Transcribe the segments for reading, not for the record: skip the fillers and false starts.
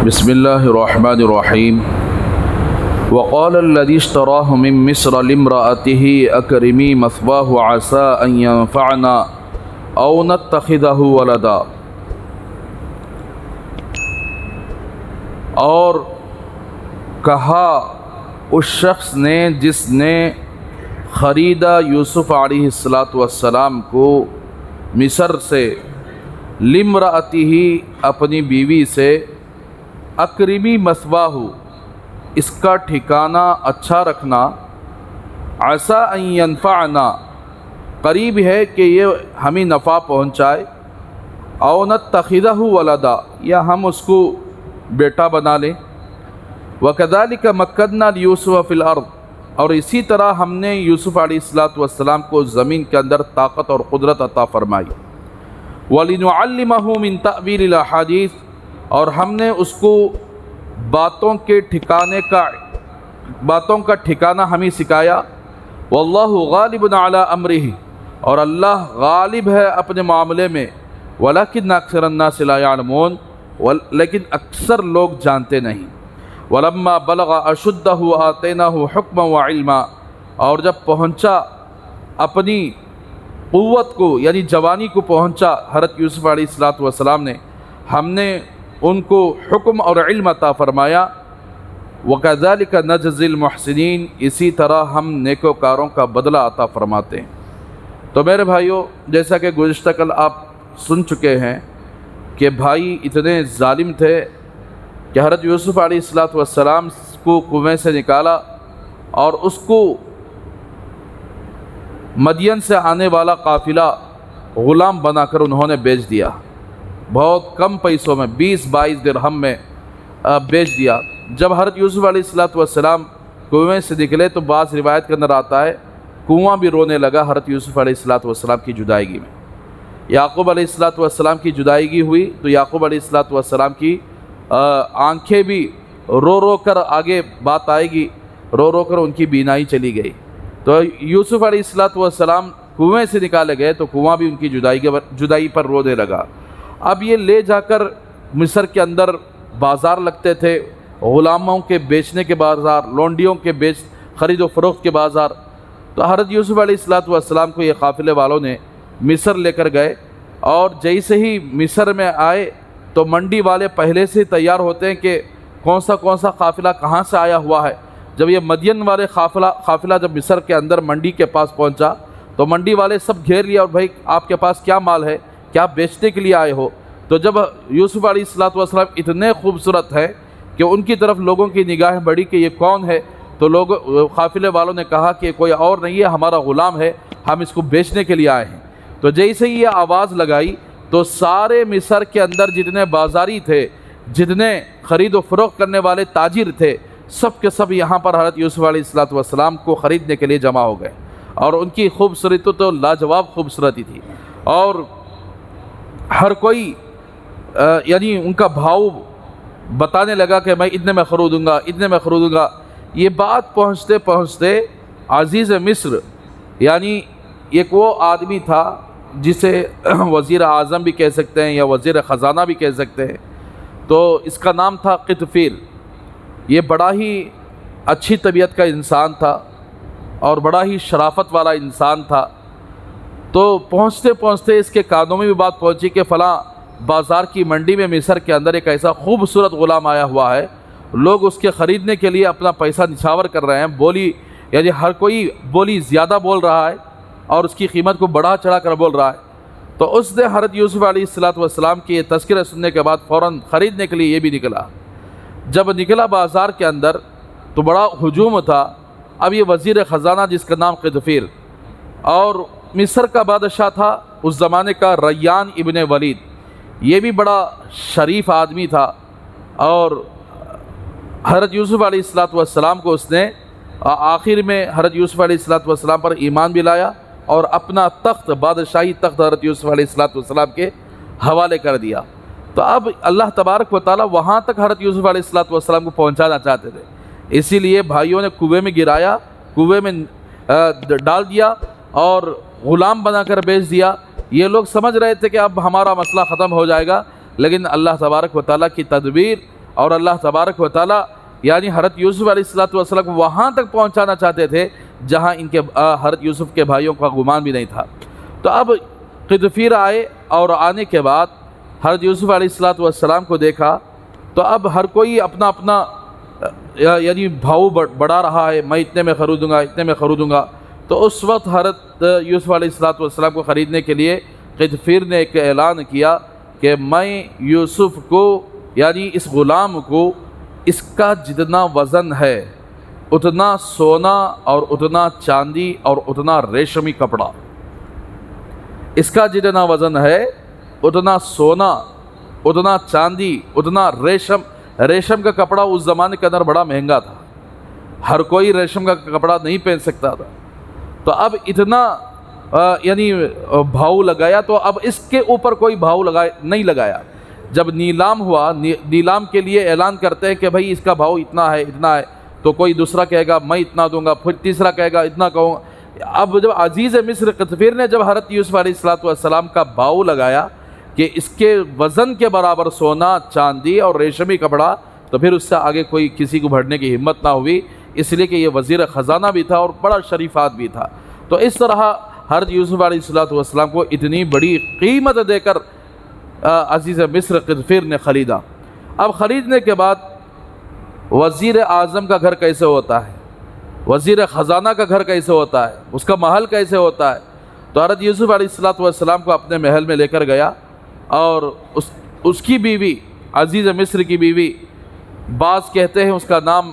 بسم اللہ الرحمن الرحیم وقال الذي اشتراه من مصر لامرأته أكرمي مثواه عسى أن ينفعنا أو نتخذه ولدا۔ اور کہا اس شخص نے جس نے خریدا یوسف علیہ السلام کو مصر سے، لامرأته اپنی بیوی سے، اکرمی مثواہ اس کا ٹھکانہ اچھا رکھنا، عسیٰ ان ینفعنا قریب ہے کہ یہ ہمیں نفع پہنچائے، او نتخذہ ولدا یا ہم اس کو بیٹا بنا لیں۔ وکذالک مکننا لیوسف فی الارض، اور اسی طرح ہم نے یوسف علیہ السلام کو زمین کے اندر طاقت اور قدرت عطا فرمائی۔ وَلِنُعَلِّمَهُ مِن تَأْوِيلِ الْأَحَادِيثِ، اور ہم نے اس کو باتوں کا ٹھکانہ ہمیں سکھایا۔ واللہ غالب علی امرہ، اور اللہ غالب ہے اپنے معاملے میں، ولکن اکثر الناس لا یعلمون، لیکن اکثر لوگ جانتے نہیں۔ ولما بلغ اشدہ آتیناہ حکما وعلما، اور جب پہنچا اپنی قوت کو یعنی جوانی کو پہنچا حضرت یوسف علیہ السلام نے، ہم نے ان کو حکم اور علم عطا فرمایا۔ وَكَذَلِكَ نَجْزِي الْمُحْسِنِينَ، اسی طرح ہم نیکوکاروں کا بدلہ عطا فرماتے ہیں۔ تو میرے بھائیوں، جیسا کہ گزشتہ کل آپ سن چکے ہیں کہ بھائی اتنے ظالم تھے کہ حضرت یوسف علیہ السلام کو کنویں سے نکالا اور اس کو مدین سے آنے والا قافلہ غلام بنا کر انہوں نے بیچ دیا، بہت کم پیسوں میں، 20-22 درہم میں بیچ دیا۔ جب حضرت یوسف علیہ السلام کنویں سے نکلے تو بعض روایت کے اندر آتا ہے کنواں بھی رونے لگا حضرت یوسف علیہ السلام کی جدائیگی میں۔ یعقوب علیہ السلام کی جدائیگی ہوئی تو یعقوب علیہ السلام کی آنکھیں بھی رو رو کر، آگے بات آئے گی، رو رو کر ان کی بینائی چلی گئی۔ تو یوسف علیہ السلام کنویں سے نکالے گئے تو کنواں بھی ان کی جدائی پر رونے لگا۔ اب یہ لے جا کر مصر کے اندر بازار لگتے تھے، غلاموں کے بیچنے کے بازار، لونڈیوں کے خرید و فروخت کے بازار۔ تو حضرت یوسف علیہ السلام کو یہ قافلے والوں نے مصر لے کر گئے، اور جیسے ہی مصر میں آئے تو منڈی والے پہلے سے تیار ہوتے ہیں کہ کون سا قافلہ کہاں سے آیا ہوا ہے۔ جب یہ مدین والے قافلہ جب مصر کے اندر منڈی کے پاس پہنچا تو منڈی والے سب گھیر لیا، اور بھائی آپ کے پاس کیا مال ہے، کیا بیچنے کے لیے آئے ہو؟ تو جب یوسف علیہ السلام اتنے خوبصورت ہیں کہ ان کی طرف لوگوں کی نگاہیں بڑھی کہ یہ کون ہے، تو قافلے والوں نے کہا کہ کوئی اور نہیں ہے، ہمارا غلام ہے، ہم اس کو بیچنے کے لیے آئے ہیں۔ تو جیسے ہی یہ آواز لگائی تو سارے مصر کے اندر جتنے بازاری تھے، جتنے خرید و فروخت کرنے والے تاجر تھے، سب کے سب یہاں پر حضرت یوسف علیہ السلام کو خریدنے کے لیے جمع ہو گئے، اور ان کی خوبصورتی تو لاجواب خوبصورتی تھی، اور ہر کوئی یعنی ان کا بھاؤ بتانے لگا کہ میں اتنے میں خریدوں گا۔ یہ بات پہنچتے پہنچتے عزیز مصر یعنی ایک وہ آدمی تھا جسے وزیر اعظم بھی کہہ سکتے ہیں یا وزیر خزانہ بھی کہہ سکتے ہیں، تو اس کا نام تھا قطفیر۔ یہ بڑا ہی اچھی طبیعت کا انسان تھا اور بڑا ہی شرافت والا انسان تھا۔ تو پہنچتے پہنچتے اس کے کانوں میں بھی بات پہنچی کہ فلاں بازار کی منڈی میں مصر کے اندر ایک ایسا خوبصورت غلام آیا ہوا ہے، لوگ اس کے خریدنے کے لیے اپنا پیسہ نچھاور کر رہے ہیں، بولی یعنی ہر کوئی بولی زیادہ بول رہا ہے اور اس کی قیمت کو بڑھا چڑھا کر بول رہا ہے۔ تو اس نے حضرت یوسف علیہ السلام کی یہ تذکرہ سننے کے بعد فوراً خریدنے کے لیے یہ بھی نکلا۔ جب نکلا بازار کے اندر تو بڑا ہجوم تھا۔ اب یہ وزیر خزانہ جس کا نام قطفیر، اور مصر کا بادشاہ تھا اس زمانے کا ریان ابن ولید، یہ بھی بڑا شریف آدمی تھا، اور حضرت یوسف علیہ السلام کو اس نے آخر میں حضرت یوسف علیہ السلام پر ایمان بھی لایا اور اپنا تخت، بادشاہی تخت حضرت یوسف علیہ السلام کے حوالے کر دیا۔ تو اب اللہ تبارک و تعالیٰ وہاں تک حضرت یوسف علیہ السلام کو پہنچانا چاہتے تھے، اسی لیے بھائیوں نے کنویں میں گرایا، کنویں میں ڈال دیا اور غلام بنا کر بیچ دیا۔ یہ لوگ سمجھ رہے تھے کہ اب ہمارا مسئلہ ختم ہو جائے گا، لیکن اللہ تبارک و تعالیٰ کی تدبیر اور اللہ تبارک و تعالیٰ یعنی حضرت یوسف علیہ السلام کو وہاں تک پہنچانا چاہتے تھے جہاں ان کے حضرت یوسف کے بھائیوں کا گمان بھی نہیں تھا۔ تو اب قطفیر آئے اور آنے کے بعد حضرت یوسف علیہ السلام کو دیکھا تو اب ہر کوئی اپنا اپنا یعنی بھاؤ بڑھا رہا ہے، میں اتنے میں خریدوں گا، اتنے میں خریدوں گا۔ تو اس وقت حضرت یوسف علیہ السلام کو خریدنے کے لیے قطفیر نے ایک اعلان کیا کہ میں یوسف کو یعنی اس غلام کو اس کا جتنا وزن ہے اتنا سونا اور اتنا چاندی اور اتنا ریشمی کپڑا، اس کا جتنا وزن ہے اتنا سونا، اتنا چاندی، اتنا ریشم کا کپڑا اس زمانے کے اندر بڑا مہنگا تھا، ہر کوئی ریشم کا کپڑا نہیں پہن سکتا تھا۔ تو اب اتنا یعنی بھاؤ لگایا، تو اب اس کے اوپر کوئی بھاؤ نہیں لگایا۔ جب نیلام ہوا، نیلام کے لیے اعلان کرتے ہیں کہ بھائی اس کا بھاؤ اتنا ہے اتنا ہے، تو کوئی دوسرا کہے گا میں اتنا دوں گا، پھر تیسرا کہے گا اتنا کہوں گا۔ اب جب عزیز مصر قطفیر نے جب حضرت یوسف علیہ السلام کا بھاؤ لگایا کہ اس کے وزن کے برابر سونا، چاندی اور ریشمی کپڑا، تو پھر اس سے آگے کوئی کسی کو بڑھنے کی ہمت نہ ہوئی، اس لیے کہ یہ وزیر خزانہ بھی تھا اور بڑا شریف آدمی بھی تھا۔ تو اس طرح حضرت یوسف علیہ السلام کو اتنی بڑی قیمت دے کر عزیز مصر قطفیر نے خریدا۔ اب خریدنے کے بعد وزیر اعظم کا گھر کیسے ہوتا ہے، وزیر خزانہ کا گھر کیسے ہوتا ہے، اس کا محل کیسے ہوتا ہے، تو حضرت یوسف علیہ السلام کو اپنے محل میں لے کر گیا، اور اس کی بیوی عزیز مصر کی بیوی، بعض کہتے ہیں اس کا نام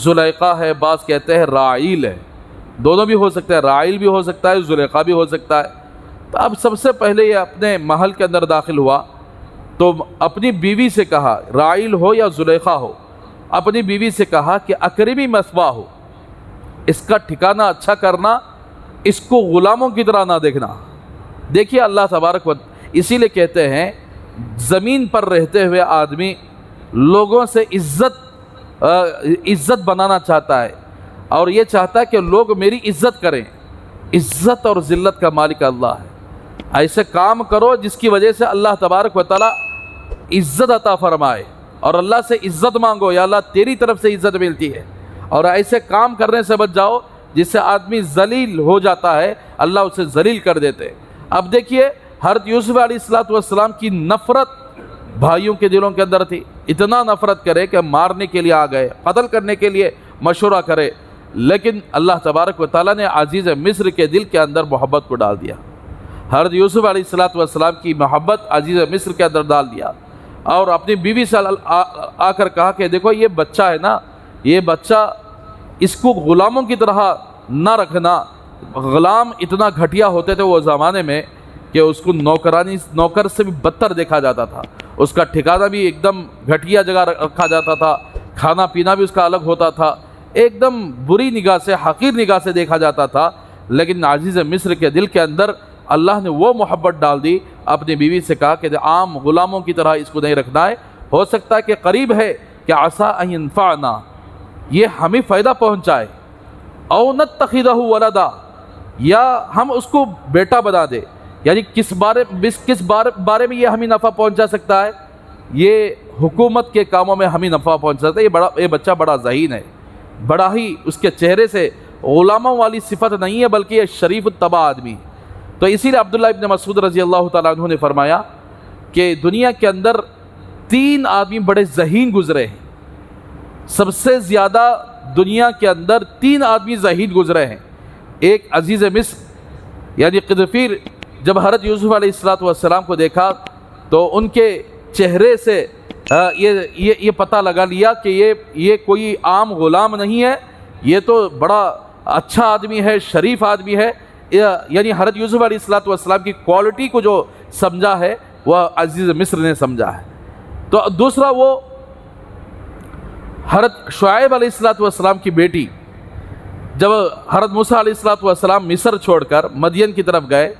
زلیخا ہے، بعض کہتے ہیں راعیل ہے، دونوں بھی ہو سکتا ہے، راعیل بھی ہو سکتا ہے، زلیخا بھی ہو سکتا ہے۔ تو اب سب سے پہلے یہ اپنے محل کے اندر داخل ہوا تو اپنی بیوی سے کہا، راعیل ہو یا زلیخا ہو، اپنی بیوی سے کہا کہ اکرمی مثواہ ہو، اس کا ٹھکانہ اچھا کرنا، اس کو غلاموں کی طرح نہ دیکھنا۔ دیکھیے اللہ تبارک و اسی لیے کہتے ہیں زمین پر رہتے ہوئے آدمی لوگوں سے عزت بنانا چاہتا ہے، اور یہ چاہتا ہے کہ لوگ میری عزت کریں۔ عزت اور ذلت کا مالک اللہ ہے۔ ایسے کام کرو جس کی وجہ سے اللہ تبارک و تعالی عزت عطا فرمائے، اور اللہ سے عزت مانگو، یا اللہ تیری طرف سے عزت ملتی ہے، اور ایسے کام کرنے سے بچ جاؤ جس سے آدمی ذلیل ہو جاتا ہے، اللہ اسے ذلیل کر دیتے۔ اب دیکھیے حضرت یوسف علیہ السلام کی نفرت بھائیوں کے دلوں کے اندر تھی، اتنا نفرت کرے کہ مارنے کے لیے آ گئے، قتل کرنے کے لیے مشورہ کرے، لیکن اللہ تبارک و تعالیٰ نے عزیز مصر کے دل کے اندر محبت کو ڈال دیا۔ حضرت یوسف علیہ السلام کی محبت عزیز مصر کے اندر ڈال دیا، اور اپنی بیوی سے آ کر کہا کہ دیکھو یہ بچہ ہے نا، یہ بچہ اس کو غلاموں کی طرح نہ رکھنا۔ غلام اتنا گھٹیا ہوتے تھے وہ زمانے میں کہ اس کو نوکر سے بھی بدتر دیکھا جاتا تھا، اس کا ٹھکانہ بھی ایک دم گھٹیا جگہ رکھا جاتا تھا، کھانا پینا بھی اس کا الگ ہوتا تھا، ایک دم بری نگاہ سے، حقیر نگاہ سے دیکھا جاتا تھا۔ لیکن عزیز مصر کے دل کے اندر اللہ نے وہ محبت ڈال دی، اپنی بیوی سے کہا کہ عام غلاموں کی طرح اس کو نہیں رکھنا ہے، ہو سکتا ہے کہ قریب ہے کہ عسیٰ ان ینفعنا، یہ ہمیں فائدہ پہنچائے، او نتخذہ ولدا، یا ہم اس کو بیٹا بنا دے، یعنی کس بارے میں یہ ہمیں نفع پہنچا سکتا ہے، یہ حکومت کے کاموں میں ہمیں نفع پہنچ سکتا ہے۔ یہ بچہ بڑا ذہین ہے، بڑا ہی اس کے چہرے سے غلاموں والی صفت نہیں ہے، بلکہ یہ شریف الطبع آدمی ہے۔ تو اسی لیے عبداللہ ابن مسعود رضی اللہ تعالیٰ عنہ نے فرمایا کہ دنیا کے اندر 3 آدمی بڑے ذہین گزرے ہیں، سب سے زیادہ دنیا کے اندر 3 آدمی ذہین گزرے ہیں۔ ایک عزیز مصر یعنی قطفیر، جب حضرت یوسف علیہ السلام کو دیکھا تو ان کے چہرے سے یہ پتہ لگا لیا کہ یہ کوئی عام غلام نہیں ہے، یہ تو بڑا اچھا آدمی ہے، شریف آدمی ہے، یعنی حضرت یوسف علیہ السلام کی کوالٹی کو جو سمجھا ہے وہ عزیز مصر نے سمجھا ہے۔ تو دوسرا وہ حضرت شعیب علیہ السلام کی بیٹی، جب حضرت موسیٰ علیہ السلام مصر چھوڑ کر مدین کی طرف گئے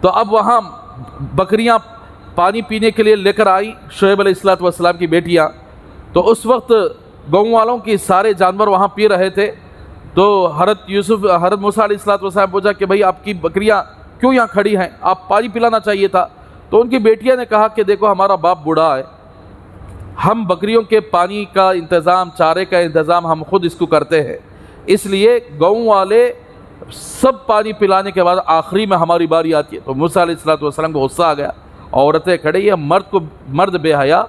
تو اب وہاں بکریاں پانی پینے کے لیے لے کر آئی شعیب علیہ السلام کی بیٹیاں، تو اس وقت گاؤں والوں کی سارے جانور وہاں پی رہے تھے، تو حضرت موسیٰ علیہ السلام پوچھا کہ بھائی آپ کی بکریاں کیوں یہاں کھڑی ہیں، آپ پانی پلانا چاہیے تھا۔ تو ان کی بیٹیاں نے کہا کہ دیکھو ہمارا باپ بوڑھا ہے، ہم بکریوں کے پانی کا انتظام، چارے کا انتظام ہم خود اس کو کرتے ہیں، اس لیے گاؤں والے سب پانی پلانے کے بعد آخری میں ہماری باری آتی ہے۔ تو موسیٰ علیہ السلام کو غصہ آ گیا، عورتیں کھڑی ہیں، مرد بے حیا،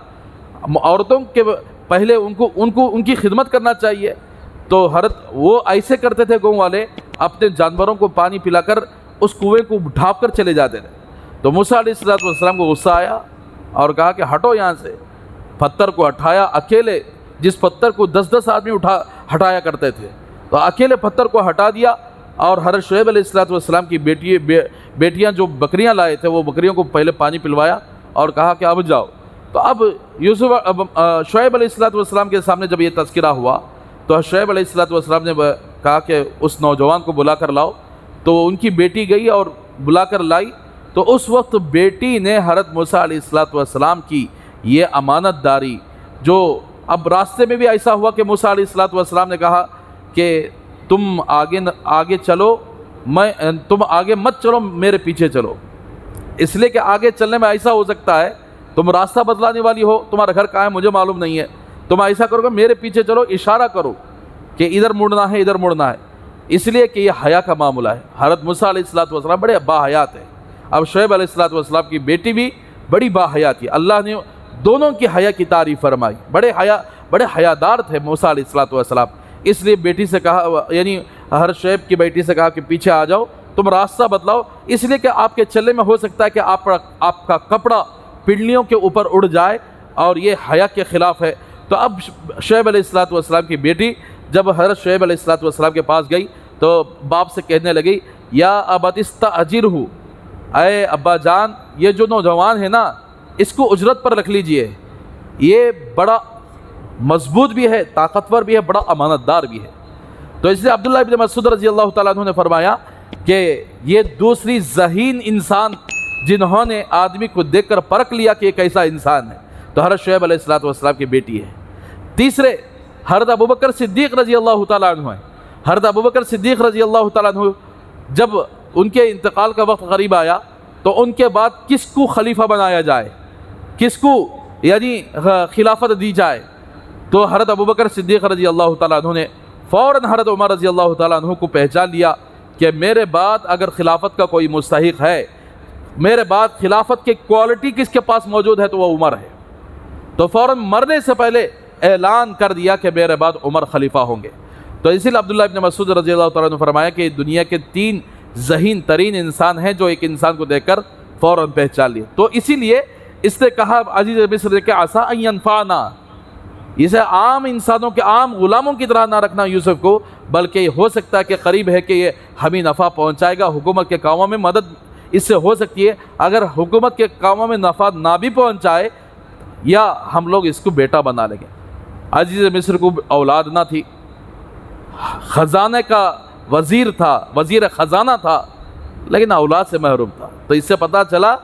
عورتوں کے پہلے ان کی خدمت کرنا چاہیے۔ تو وہ ایسے کرتے تھے گاؤں والے، اپنے جانوروں کو پانی پلا کر اس کنویں کو ڈھانپ کر چلے جاتے تھے۔ تو موسیٰ علیہ السلام کو غصہ آیا اور کہا کہ ہٹو یہاں سے۔ پتھر کو ہٹایا اکیلے، جس پتھر کو 10 آدمی ہٹایا کرتے تھے، تو اکیلے پتھر کو ہٹا دیا، اور حضرت شعیب علیہ السلام کی بیٹیاں جو بکریاں لائے تھے، وہ بکریوں کو پہلے پانی پلوایا اور کہا کہ اب جاؤ۔ تو اب شعیب علیہ السلام کے سامنے جب یہ تذکرہ ہوا تو شعیب علیہ السلام نے کہا کہ اس نوجوان کو بلا کر لاؤ۔ تو ان کی بیٹی گئی اور بلا کر لائی، تو اس وقت بیٹی نے حضرت موسیٰ علیہ السلام کی یہ امانت داری، جو اب راستے میں بھی ایسا ہوا کہ موسیٰ علیہ السلام نے کہا کہ تم آگے چلو، تم آگے مت چلو، میرے پیچھے چلو، اس لیے کہ آگے چلنے میں ایسا ہو سکتا ہے تم راستہ بدلانے والی ہو، تمہارا گھر کہاں ہے مجھے معلوم نہیں ہے، تم ایسا کرو گے میرے پیچھے چلو، اشارہ کرو کہ ادھر مڑنا ہے، ادھر مڑنا ہے، اس لیے کہ یہ حیا کا معاملہ ہے۔ حضرت موسیٰ علیہ السلام بڑے با حیا تھے، اب شعیب علیہ السلام کی بیٹی بھی بڑی با حیا تھی، اللہ نے دونوں کی حیا کی تعریف فرمائی، بڑے حیادار تھے موسیٰ علیہ السلام، اس لیے بیٹی سے کہا، یعنی حضرت شعیب کی بیٹی سے کہا کہ پیچھے آ جاؤ، تم راستہ بدلاؤ، اس لیے کہ آپ کے چلنے میں ہو سکتا ہے کہ آپ کا کپڑا پنڈلیوں کے اوپر اڑ جائے، اور یہ حیا کے خلاف ہے۔ تو اب شعیب علیہ السلام کی بیٹی جب حضرت شعیب علیہ السلام کے پاس گئی تو باپ سے کہنے لگی، یا ابت استاجرہ، اے ابا جان یہ جو نوجوان ہے نا اس کو اجرت پر رکھ لیجئے، یہ بڑا مضبوط بھی ہے، طاقتور بھی ہے، بڑا امانت دار بھی ہے۔ تو اس لیے عبداللہ ابن مسعود رضی اللہ تعالیٰ عنہ نے فرمایا کہ یہ دوسری ذہین انسان جنہوں نے آدمی کو دیکھ کر پرکھ لیا کہ یہ کیسا انسان ہے، تو حضرت شعیب علیہ السلام کی بیٹی ہے۔ تیسرے حضرت ابوبکر صدیق رضی اللہ تعالیٰ عنہ ہے۔ حضرت ابوبکر صدیق رضی اللہ تعالیٰ عنہ جب ان کے انتقال کا وقت قریب آیا تو ان کے بعد کس کو خلیفہ بنایا جائے، کس کو یعنی خلافت دی جائے، تو حضرت ابوبکر صدیق رضی اللہ تعالیٰ عنہ نے فوراً حضرت عمر رضی اللہ تعالیٰ عنہ کو پہچان لیا کہ میرے بعد اگر خلافت کا کوئی مستحق ہے، میرے بعد خلافت کی کوالٹی کس کے پاس موجود ہے تو وہ عمر ہے۔ تو فوراً مرنے سے پہلے اعلان کر دیا کہ میرے بعد عمر خلیفہ ہوں گے۔ تو اسی لیے عبداللہ ابن مسعود رضی اللہ تعالیٰ عنہ نے فرمایا کہ دنیا کے 3 ذہین ترین انسان ہیں جو ایک انسان کو دیکھ کر فوراً پہچان لیے۔ تو اسی لیے اس نے کہا عزیز مصر نے کہ عسیٰ ان ینفعنا، اسے عام انسانوں کے عام غلاموں کی طرح نہ رکھنا یوسف کو، بلکہ ہو سکتا ہے کہ قریب ہے کہ یہ ہمیں نفع پہنچائے گا، حکومت کے کاموں میں مدد اس سے ہو سکتی ہے، اگر حکومت کے کاموں میں نفع نہ بھی پہنچائے یا ہم لوگ اس کو بیٹا بنا لیں گے۔ عزیز مصر کو اولاد نہ تھی، خزانے کا وزیر تھا، وزیر خزانہ تھا، لیکن اولاد سے محروم تھا۔ تو اس سے پتہ چلا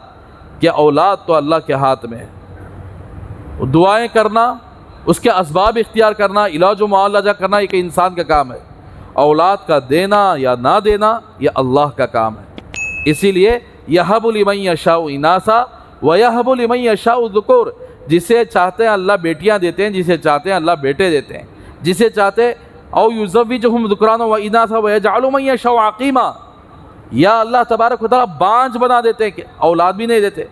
کہ اولاد تو اللہ کے ہاتھ میں ہے، دعائیں کرنا، اس کے اسباب اختیار کرنا، علاج و معالجہ کرنا ایک انسان کا کام ہے، اولاد کا دینا یا نہ دینا یہ اللہ کا کام ہے۔ اسی لیے یہب لمن یشاء اناثا ویہب لمن یشاء الذکور، جسے چاہتے ہیں اللہ بیٹیاں دیتے ہیں، جسے چاہتے ہیں اللہ بیٹے دیتے ہیں، جسے چاہتے او یزوجہم ذکرانا و اناثا ویجعل من یشاء عقیما، یا اللہ تبارک و تعالیٰ بانجھ بنا دیتے ہیں کہ اولاد بھی نہیں دیتے۔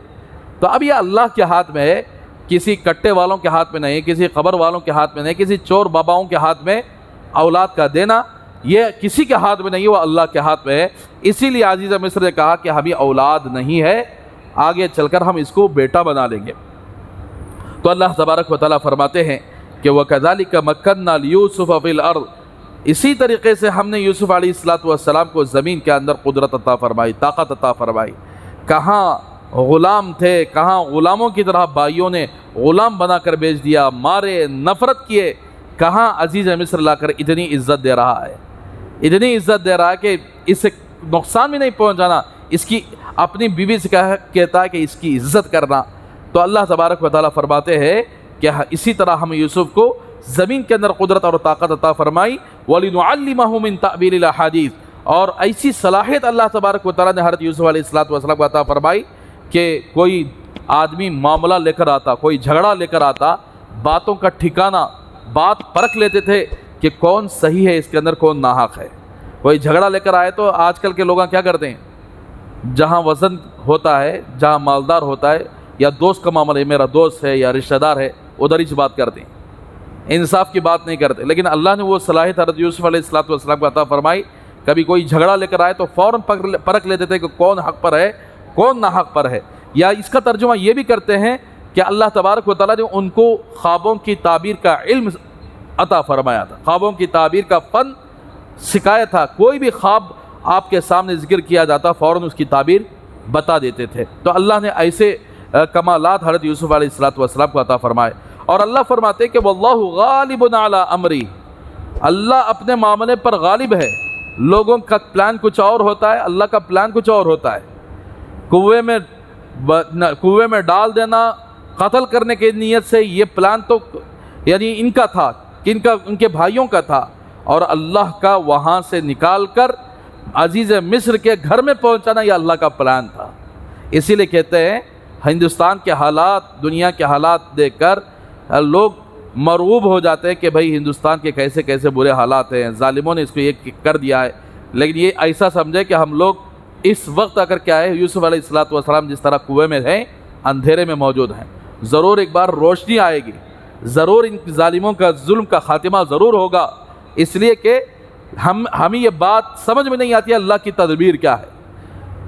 تو اب یہ اللہ کے ہاتھ میں ہے، کسی کٹے والوں کے ہاتھ میں نہیں، کسی قبر والوں کے ہاتھ میں نہیں، کسی چور باباؤں کے ہاتھ میں اولاد کا دینا یہ کسی کے ہاتھ میں نہیں، وہ اللہ کے ہاتھ میں ہے۔ اسی لیے عزیز مصر نے کہا کہ ہمیں اولاد نہیں ہے، آگے چل کر ہم اس کو بیٹا بنا لیں گے۔ تو اللہ تبارک و تعالیٰ فرماتے ہیں کہ وَكَذَلِكَ مَكَّنَّا لِيُوسُفَ فِي الْأَرْضِ، اسی طریقے سے ہم نے یوسف علیہ السلام کو زمین کے اندر قدرت عطا فرمائی، طاقت عطا فرمائی۔ کہاں غلام تھے، کہاں غلاموں کی طرح بھائیوں نے غلام بنا کر بیچ دیا، مارے، نفرت کیے، کہاں عزیز مصر لا کر اتنی عزت دے رہا ہے، اتنی عزت دے رہا ہے کہ اس سے نقصان بھی نہیں پہنچانا، اس کی اپنی بیوی سے کہتا ہے کہ اس کی عزت کرنا۔ تو اللہ تبارک و تعالیٰ فرماتے ہیں کہ اسی طرح ہم یوسف کو زمین کے اندر قدرت اور طاقت عطا فرمائی، وَلِنُعَلِّمَهُ مِن تَأْوِيلِ الْأَحَادِيثِ، اور ایسی صلاحیت اللہ تبارک و تعالیٰ نے حضرت یوسف علیہ السلام کو عطا فرمائی کہ کوئی آدمی معاملہ لے کر آتا، کوئی جھگڑا لے کر آتا، باتوں کا ٹھکانہ، بات پرکھ لیتے تھے کہ کون صحیح ہے، اس کے اندر کون ناحق ہے۔ کوئی جھگڑا لے کر آئے تو آج کل کے لوگ کیا کرتے ہیں، جہاں وزن ہوتا ہے، جہاں مالدار ہوتا ہے، یا دوست کا معاملہ ہے، میرا دوست ہے یا رشتہ دار ہے، ادھر ہی بات کرتے ہیں، انصاف کی بات نہیں کرتے۔ لیکن اللہ نے وہ صلاحیت حضرت یوسف علیہ السلام کو عطا فرمائی، کبھی کوئی جھگڑا لے کر آئے تو فوراً پرکھ لیتے تھے کہ کون حق پر ہے، کون ناحق پر ہے۔ یا اس کا ترجمہ یہ بھی کرتے ہیں کہ اللہ تبارک و تعالیٰ نے ان کو خوابوں کی تعبیر کا علم عطا فرمایا تھا، خوابوں کی تعبیر کا فن سکھایا تھا۔ کوئی بھی خواب آپ کے سامنے ذکر کیا جاتا فوراً اس کی تعبیر بتا دیتے تھے۔ تو اللہ نے ایسے کمالات حضرت یوسف علیہ السلام کو عطا فرمائے۔ اور اللہ فرماتے کہ واللہ غالب علی امری، اللہ اپنے معاملے پر غالب ہے۔ لوگوں کا پلان کچھ اور ہوتا ہے، اللہ کا پلان کچھ اور ہوتا ہے۔ کنویں میں ڈال دینا قتل کرنے کی نیت سے، یہ پلان تو یعنی ان کا تھا، ان کے بھائیوں کا تھا، اور اللہ کا وہاں سے نکال کر عزیز مصر کے گھر میں پہنچانا یہ اللہ کا پلان تھا۔ اسی لیے کہتے ہیں ہندوستان کے حالات، دنیا کے حالات دیکھ کر لوگ مرعوب ہو جاتے ہیں کہ بھئی ہندوستان کے کیسے کیسے برے حالات ہیں، ظالموں نے اس کو یہ کر دیا ہے۔ لیکن یہ ایسا سمجھے کہ ہم لوگ اس وقت اگر کیا ہے، یوسف علیہ السلام جس طرح کنویں میں ہیں، اندھیرے میں موجود ہیں، ضرور ایک بار روشنی آئے گی، ضرور ان ظالموں کا ظلم کا خاتمہ ضرور ہوگا۔ اس لیے کہ ہمیں یہ بات سمجھ میں نہیں آتی اللہ کی تدبیر کیا ہے۔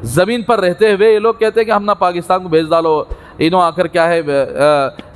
زمین پر رہتے ہوئے یہ لوگ کہتے ہیں کہ ہم نہ پاکستان کو بھیج ڈالو، انہوں آ کر کیا ہے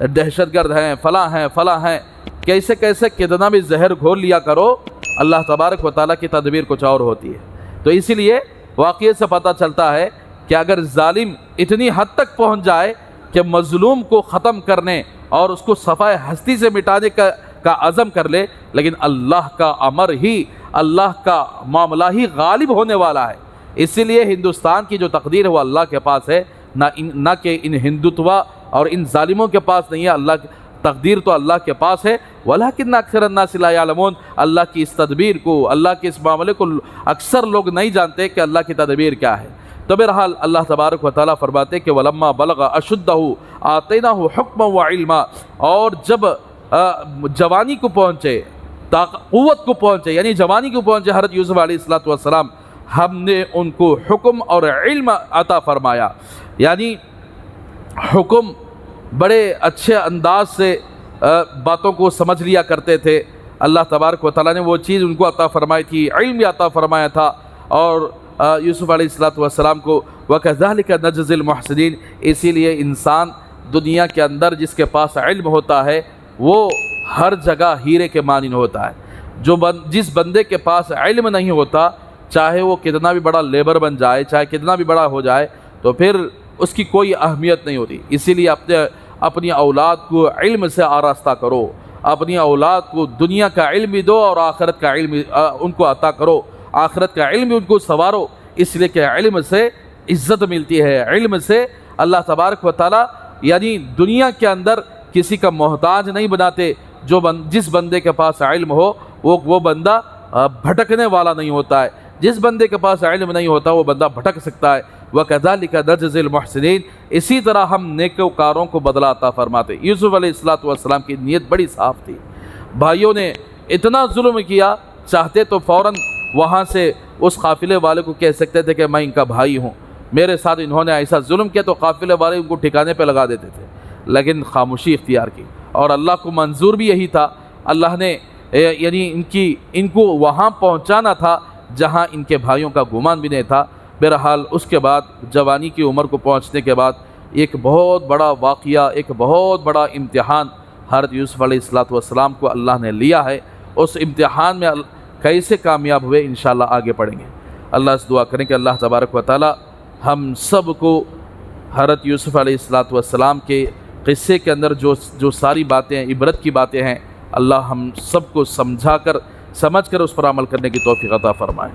دہشت گرد ہیں، فلاں ہیں، کیسے کیسے کتنا بھی زہر گھول لیا کرو، اللہ تبارک و تعالیٰ کی تدبیر کچھ اور ہوتی ہے۔ تو اسی لیے واقعے سے پتہ چلتا ہے کہ اگر ظالم اتنی حد تک پہنچ جائے کہ مظلوم کو ختم کرنے اور اس کو صفائے ہستی سے مٹانے کا عزم کر لے، لیکن اللہ کا امر ہی، اللہ کا معاملہ ہی غالب ہونے والا ہے۔ اسی لیے ہندوستان کی جو تقدیر ہے وہ اللہ کے پاس ہے، نہ کہ ان ہندوتوا اور ان ظالموں کے پاس نہیں ہے۔ اللہ کی تقدیر تو اللہ کے پاس ہے، وَلَٰكِنَّ أَكْثَرَ النَّاسِ لَا يَعْلَمُونَ، اللہ کی اس تدبیر کو، اللہ کے اس معاملے کو اکثر لوگ نہیں جانتے کہ اللہ کی تدبیر کیا ہے۔ تو بہرحال اللہ تبارک و تعالیٰ فرماتے کہ وَلَمَّا بَلَغَ أَشُدَّهُ آتَيْنَاهُ حُكْمًا وَعِلْمًا، اور جب جوانی کو پہنچے، قوت کو پہنچے، یعنی جوانی کو پہنچے حضرت یوسف علیہ السلام، ہم نے ان کو حکم اور علم عطا فرمایا۔ یعنی حکم بڑے اچھے انداز سے باتوں کو سمجھ لیا کرتے تھے، اللہ تبارک و تعالیٰ نے وہ چیز ان کو عطا فرمائی تھی، علم بھی عطا فرمایا تھا۔ اور یوسف علیہ السلام کو وَكَذَلِكَ نَجْزِي الْمُحْسِنِينَ، اسی لیے انسان دنیا کے اندر جس کے پاس علم ہوتا ہے وہ ہر جگہ ہیرے کے مانند ہوتا ہے۔ جس بندے کے پاس علم نہیں ہوتا، چاہے وہ کتنا بھی بڑا لیبر بن جائے، چاہے کتنا بھی بڑا ہو جائے، تو پھر اس کی کوئی اہمیت نہیں ہوتی۔ اسی لیے اپنی اولاد کو علم سے آراستہ کرو، اپنی اولاد کو دنیا کا علم بھی دو اور آخرت کا علم ان کو عطا کرو، آخرت کا علم بھی ان کو سنوارو، اس لیے کہ علم سے عزت ملتی ہے، علم سے اللہ تبارک و تعالیٰ یعنی دنیا کے اندر کسی کا محتاج نہیں بناتے۔ جس بندے کے پاس علم ہو وہ بندہ بھٹکنے والا نہیں ہوتا ہے، جس بندے کے پاس علم نہیں ہوتا وہ بندہ بھٹک سکتا ہے۔ وَكَذَلِكَ نَجْزِي الْمُحْسِنِينَ، اسی طرح ہم نیکوکاروں کو بدلہ عطا فرماتے۔ یوسف علیہ السلام کی نیت بڑی صاف تھی، بھائیوں نے اتنا ظلم کیا، چاہتے تو فوراً وہاں سے اس قافلے والے کو کہہ سکتے تھے کہ میں ان کا بھائی ہوں، میرے ساتھ انہوں نے ایسا ظلم کیا، تو قافلے والے ان کو ٹھکانے پہ لگا دیتے تھے، لیکن خاموشی اختیار کی۔ اور اللہ کو منظور بھی یہی تھا، اللہ نے یعنی ان کو وہاں پہنچانا تھا جہاں ان کے بھائیوں کا گمان بھی نہیں تھا۔ بہرحال اس کے بعد جوانی کی عمر کو پہنچنے کے بعد ایک بہت بڑا واقعہ، ایک بہت بڑا امتحان حضرت یوسف علیہ السلام کو اللہ نے لیا ہے۔ اس امتحان میں کیسے کامیاب ہوئے انشاءاللہ آگے پڑھیں گے۔ اللہ سے دعا کریں کہ اللہ تبارک و تعالی ہم سب کو حضرت یوسف علیہ السلام کے قصے کے اندر جو ساری باتیں عبرت کی باتیں ہیں، اللہ ہم سب کو سمجھ کر اس پر عمل کرنے کی توفیق عطا فرمائے۔